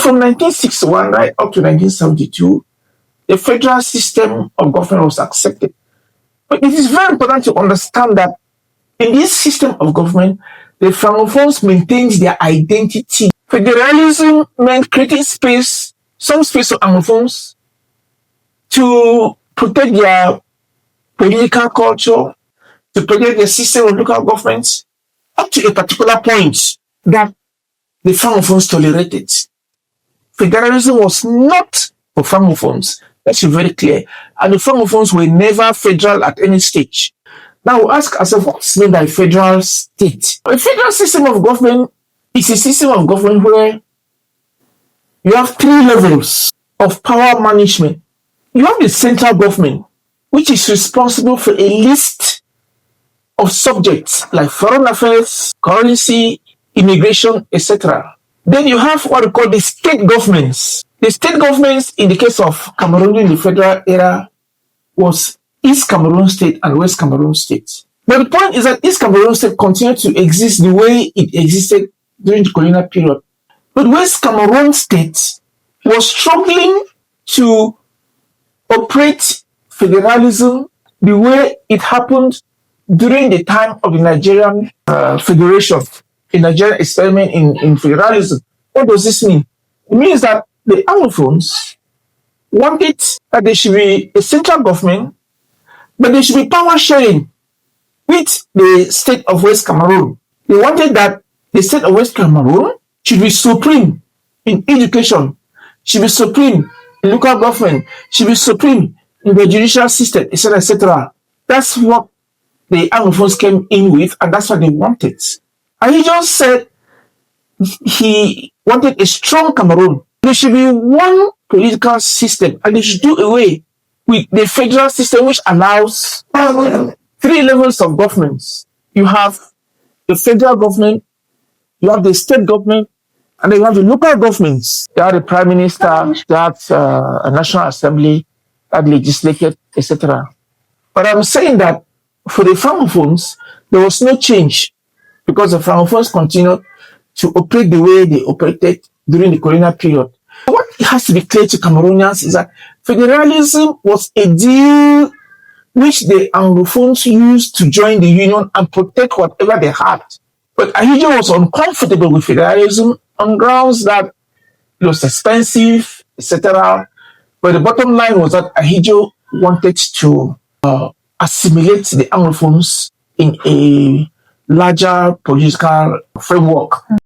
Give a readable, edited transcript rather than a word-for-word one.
from 1961 right up to 1972, the federal system of government was accepted. But it is very important to understand that in this system of government, the Francophones maintained their identity. Federalism meant creating space, some space for Anglophones to protect their political culture, to protect the system of local governments, up to a particular point that the Francophones tolerated. Federalism was not for Francophones. That's very clear. And the Francophones were never federal at any stage. Now we ask ourselves, what's meant by federal state? A federal system of government is a system of government where you have three levels of power management. You have the central government, which is responsible for a list of subjects like foreign affairs, currency, immigration, etc. Then you have what we call the state governments. The state governments, in the case of Cameroon in the federal era, was East Cameroon State and West Cameroon State. But the point is that East Cameroon State continued to exist the way it existed during the colonial period. But West Cameroon State was struggling to operate federalism the way it happened during the time of the Nigerian Federation, the Nigerian experiment in federalism. What does this mean? It means that the Anglophones wanted that there should be a central government, but there should be power sharing with the state of West Cameroon. They wanted that the state of West Cameroon should be supreme in education, should be supreme in local government, should be supreme in the judicial system, etc., etc. That's what the Anglophones came in with, and that's what they wanted. And he just said he wanted a strong Cameroon. There should be one political system, and they should do away with the federal system, which allows three levels of governments. You have the federal government, you have the state government, and then you have the local governments. You have the prime minister, you have a national assembly, you have legislature, etc. But I'm saying that for the Francophones, there was no change because the Francophones continued to operate the way they operated during the colonial period. What has to be clear to Cameroonians is that federalism was a deal which the Anglophones used to join the union and protect whatever they had. But Ahidjo was uncomfortable with federalism on grounds that it was expensive, etc. But the bottom line was that Ahidjo wanted to assimilate the Anglophones in a larger political framework.